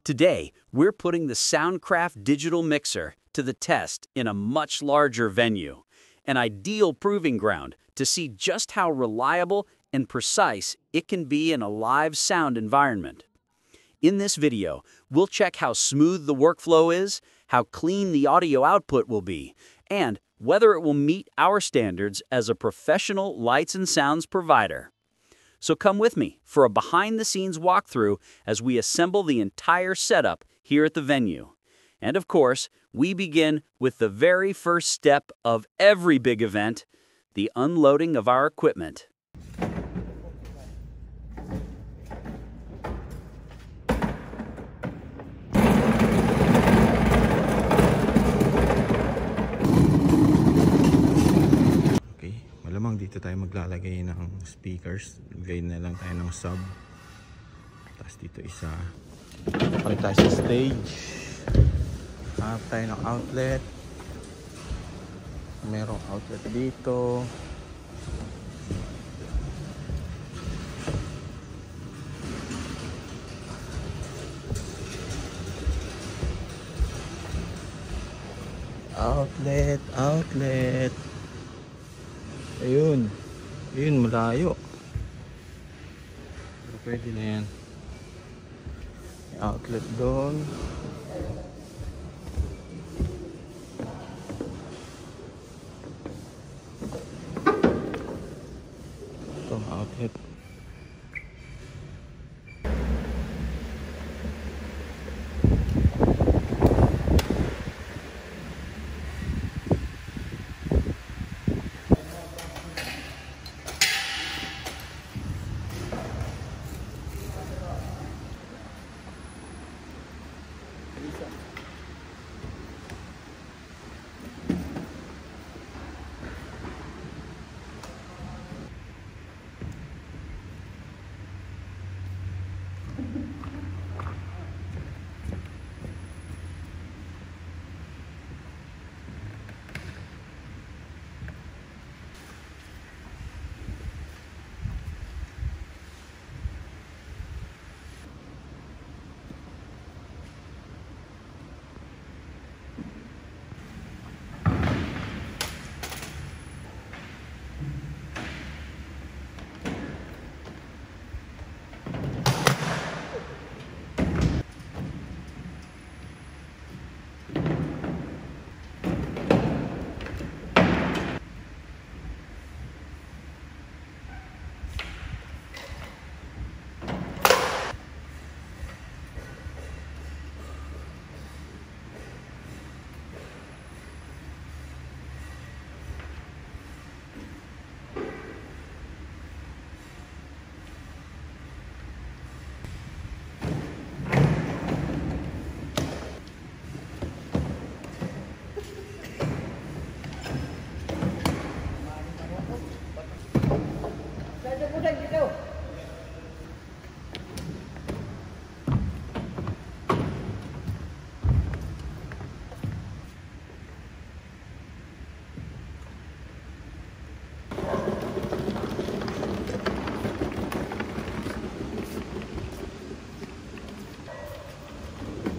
Today, we're putting the Soundcraft digital mixer to the test in a much larger venue, an ideal proving ground to see just how reliable and precise it can be in a live sound environment. In this video, we'll check how smooth the workflow is, how clean the audio output will be, and whether it will meet our standards as a professional lights and sounds provider. So come with me for a behind-the-scenes walkthrough as we assemble the entire setup here at the venue. And of course, we begin with the very first step of every big event, the unloading of our equipment. Malamang dito tayo maglalagay ng speakers. Lagay na lang tayo ng sub. Tapos dito isa. Palit tayo sa stage. Hanap tayo ng outlet. Merong outlet dito. Outlet. Ayun, malayo. Pero pwede na yan. May outlet doon. Ito, outlet.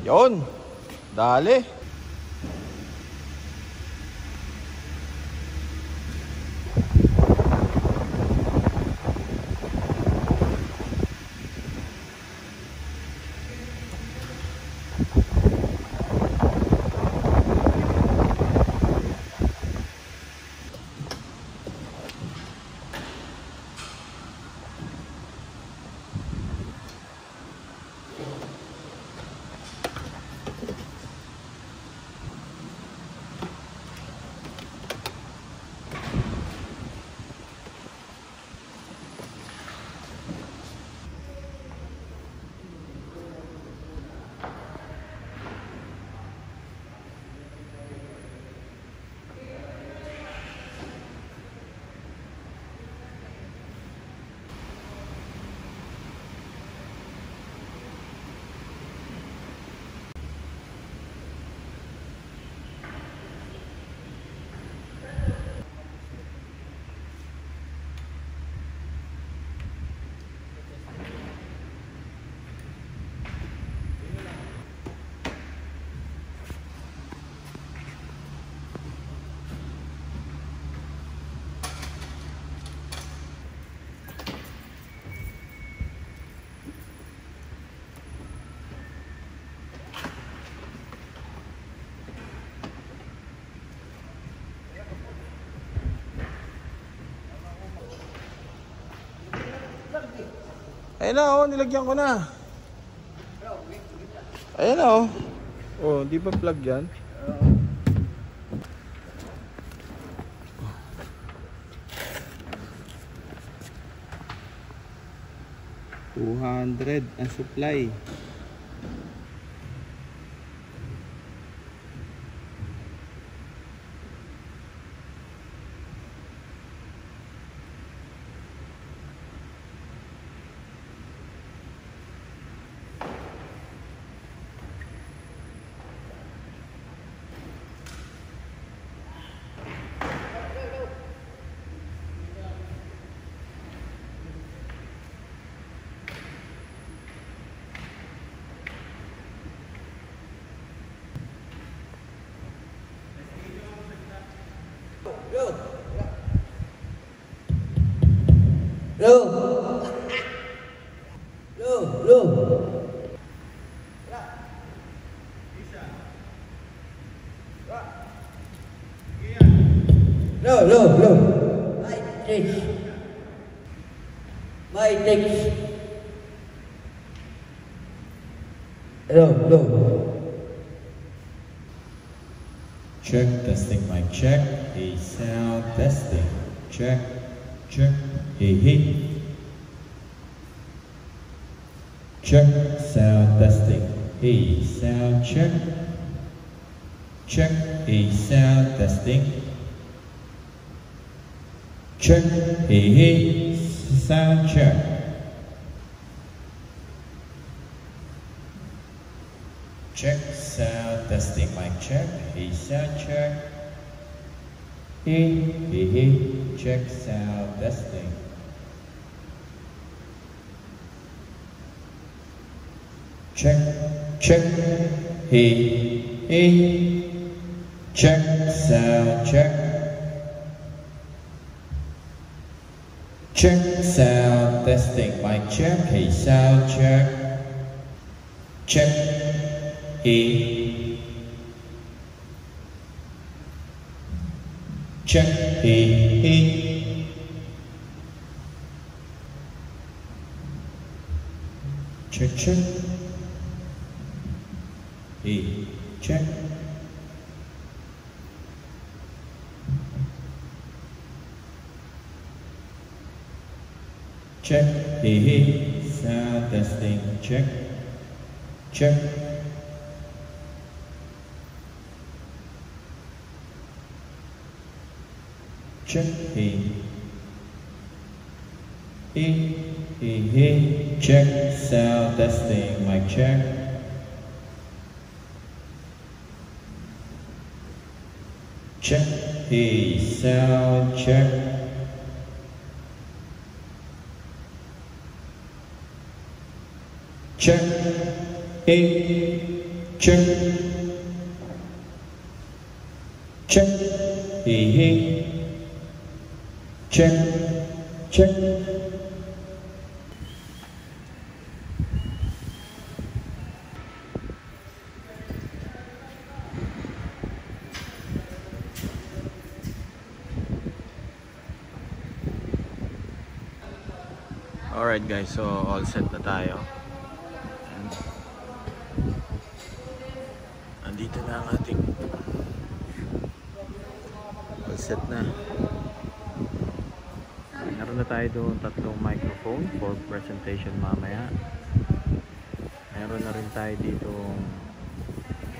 Yon, dali. Ayun na, oh, nilagyan ko na. Ayun na, oh. Oh, di ba plug yan? 200 ang supply. Check, testing, mic check. Hey, sound testing. Check, check. Hey, hey. Check, sound testing. Hey, sound check. Check, hey, sound testing. Check, hey, hey. Sound check. Check, sound testing, mic check. Hey, sound check. Hey, hey, hey. Check, sound testing. Check, check. Hey, hey. Check, sound check. Check, sound testing, mic check. Hey, sound check. Check. Hey, check, hey, hey. Check, check. Hey, check. Check, hey, hey. Sound testing, check. Check. Check, hey, hey, hey, hey, check, sound testing, mic check. Check, hey, sound check. Check, hey, check. Check, hey, hey. Check, check. Alright guys, so all set na tayo. And andito na ang ating all set na. Meron na tayo doon 3 microphone for presentation mamaya. Meron na rin tayo dito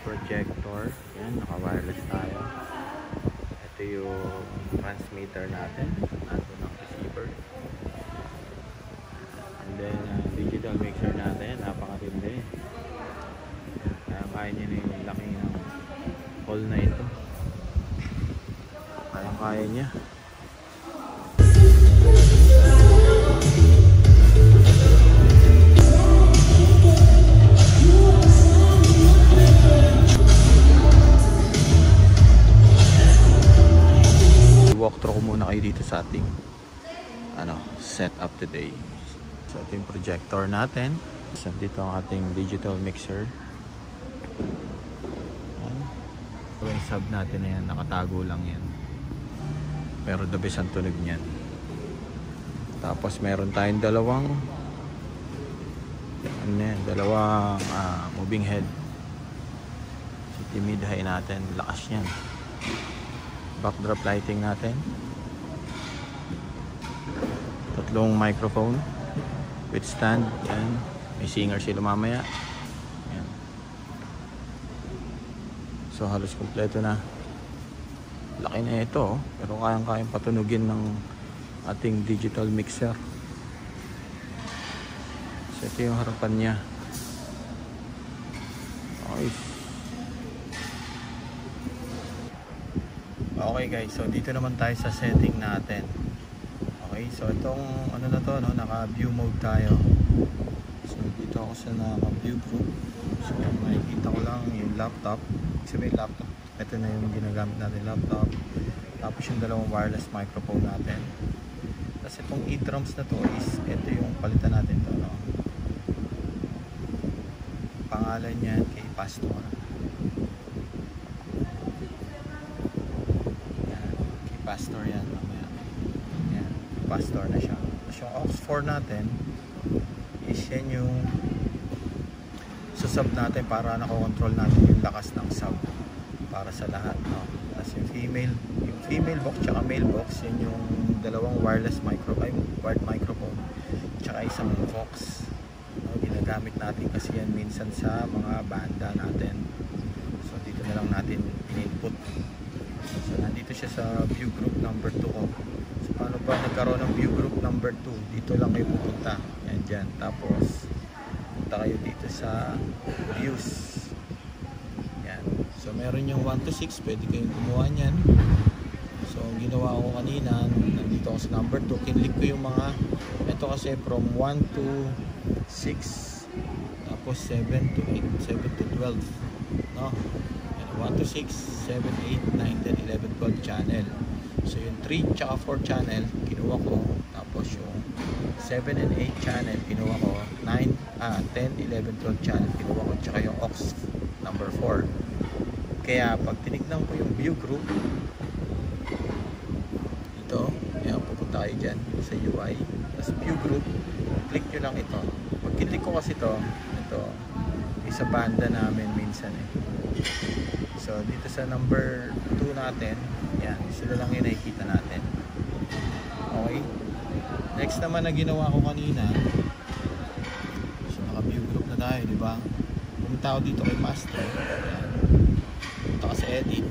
projector. Yan, naka-wireless tayo. Ito yung transmitter natin. Nandun ang receiver. And then digital mixer natin, napakatindi. Kaya niya na yung laki ng hall na ito. Kaya niya. Walkthrough ko muna kayo dito sa ating setup today. So ito yung projector natin. So dito ang ating digital mixer. Yung sub natin na yan, nakatago lang yan. Pero the best ang tunog niyan. Tapos meron tayong dalawang Ano na yan, dalawang moving head. City mid high natin, lakas yan. Backdrop lighting natin. Tatlong microphone with stand. Yan. May singer sila mamaya. Yan. So halos kompleto na. Laki na ito, pero kayang-kayang patunugin ng ating digital mixer. So ito yung harapan niya. Okay guys, so dito naman tayo sa setting natin. Okay, so itong ano na to, no, naka view mode tayo. So dito ako sa naka view group. So makikita ko lang yung laptop. Sabi laptop, ito na yung ginagamit natin, laptop. Tapos yung dalawang wireless microphone natin. Tapos itong e-drums na to is ito yung palitan natin to, no? Pangalan niya kay Pastor. Yan, kay Pastor yan mamaya. Yan, Pastor na siya. Tapos yung aux 4 natin is yan yung sub natin para nakokontrol natin yung lakas ng sub para sa lahat, no? Tapos yung female box tsaka male box, yan yung dalawang wireless wired microphone tsaka isang Vox, no? Ginagamit natin kasi yan minsan sa mga banda natin, so dito na lang natin in-input. So nandito siya sa view group number 2 ko. So paano ba nagkaroon ng view group number 2? Dito lang kayo pupunta, yan dyan, tapos punta kayo dito sa views. Yan. So meron yung 1 to 6, pwede kayong gumawa niyan. So ang ginawa ko kanina, nandito ako sa number 2, kinlik ko yung mga, ito kasi from 1 to 6, tapos 7 to 8, 7 to 12, no? Yan, 1 to 6, 7, 8, 9, 10, 11, 12 channel. So yung 3 tsaka 4 channel kinuha ko, tapos yung 7 and 8 channel kinuha ko, 10, 11, 12 channel kinuha ko, tsaka yung aux number 4. Kaya pag tinignan ko yung view group ito, yan, pupunta kayo dyan sa UI, tapos view group, click nyo lang ito. Pag kinlik ko kasi ito isa banda namin minsan eh. So dito sa number 2 natin, yan, sila lang yung nakikita natin. Okay, next naman na ginawa ko kanina, so naka view group na tayo, di ba? Pumunta ako dito kay master, yan. Pumunta ka sa edit.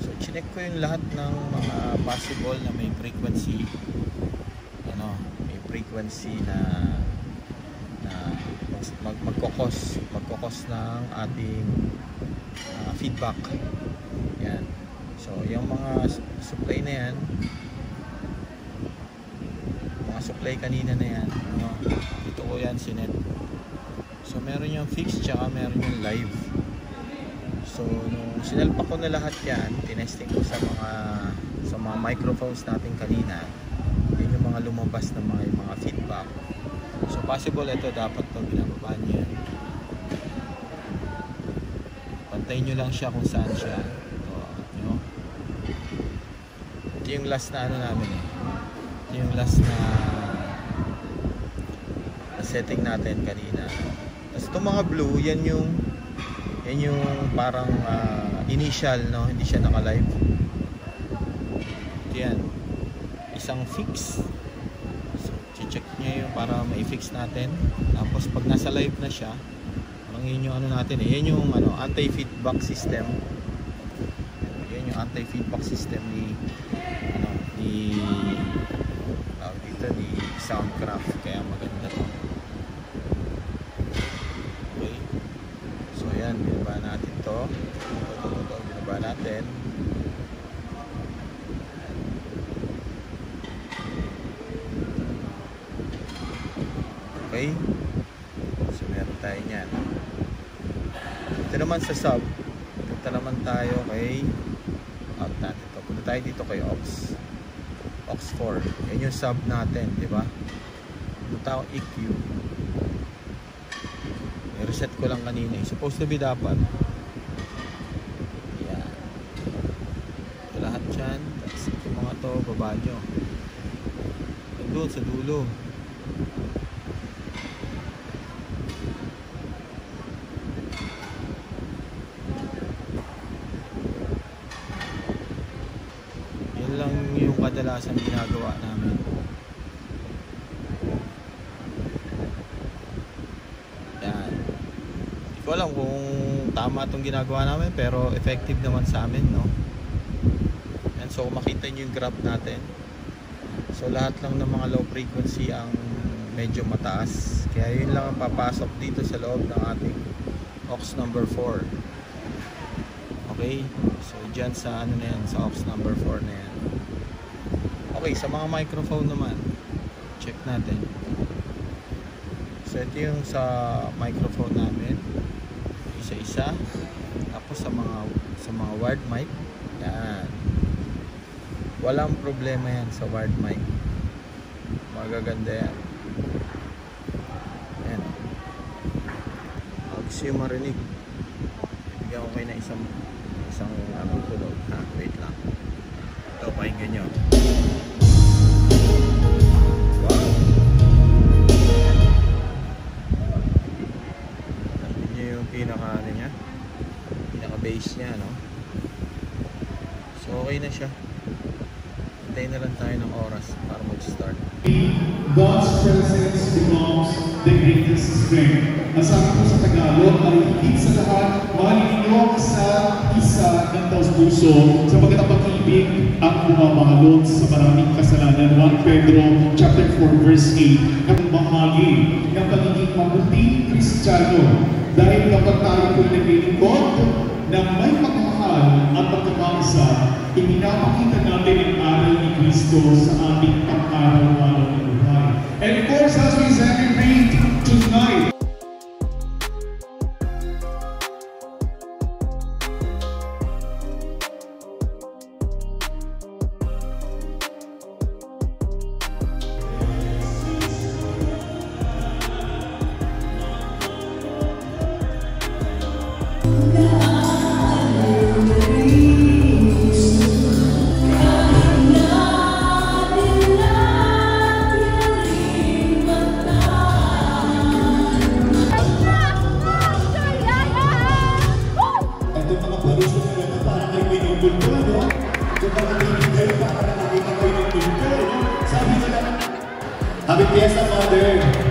So chinek ko yung lahat ng mga possible na may frequency, ano, may frequency na magkokos ng ating feedback. Yan. So yung mga supply na yan, mga supply kanina na yan, ano, dito ko yan sinet. So meron yung fixed tsaka meron yung live. So nung sinalpak ko na lahat yan, tinesting ko sa mga microphones natin kanina, yun yung mga lumabas na mga feedback. So possible ito, dapat pag binababa nyo yan, pantayin nyo lang siya kung saan siya. Ito yung last na ano namin eh, ito yung last na setting natin kanina. Tapos itong mga blue, yan yung parang initial, no? Hindi siya naka-live. Ito yan, isang fix. Check niya yung para ma-fix natin. Tapos pag nasa live na siya, parang yun yung ano natin eh, yan yung ano, anti-feedback system. Yan yung anti-feedback system ni dito ni Soundcraft, kaya maganda to. Okay, so yan, binaba natin to. Ito binaba natin. Okay, so meron tayo nyan. Ito naman sa sub, punta naman tayo kay out natin to. Punta tayo dito kay aux 4, yan yung sub natin, di ba? Punta ako EQ, i-reset ko lang kanina, supposed to be dapat yan, ito lahat dyan. Tapos ito mga to, baba nyo doon sa dulo, Yan lang yung kadalasan ginagawa namin. Yan. Hindi ko alam kung tama itong ginagawa namin, pero effective naman sa amin, no? Yan, so makita nyo yung graph natin. So lahat lang ng mga low frequency ang medyo mataas. Kaya yun lang ang papasok dito sa loob ng ating aux number 4. Okay? So dyan sa ano na yan, sa aux number 4 na yan. Okay, sa mga microphone naman, check natin. So ito yung sa microphone namin, isa-isa. Tapos sa mga wired mic, yan. Walang problema yan sa wired mic. Magaganda yan. Yan. Gusto yung marinig. Bigyan ko kayo na isang tulog. Wait lang. Ito, pakinggan nyo. Wow! Nakita nyo yung pinaka niya? Pinaka-bass niya, no? So, okay na siya. Hintayin na lang tayo ng oras para mag-start. God's presence becomes the greatest strength. Ang sabi ko sa Tagalog ay higit sa lahat, mahalin niyo sa isa ng taus-puso sapagkat ang pag-ibig ang bumabalot sa maraming kasalanan. 1 Pedro chapter 4 verse 8. Ang bahagi ng pagiging mabuting Kristiyano dahil kapag tayo po'y naglilingkod na may pagmamahal at pagkakaisa, ipinapakita natin ang aral ni Kristo sa ating pang-araw-araw na buhay. And of course, as we celebrate tonight, Happy Fiesta, Mother!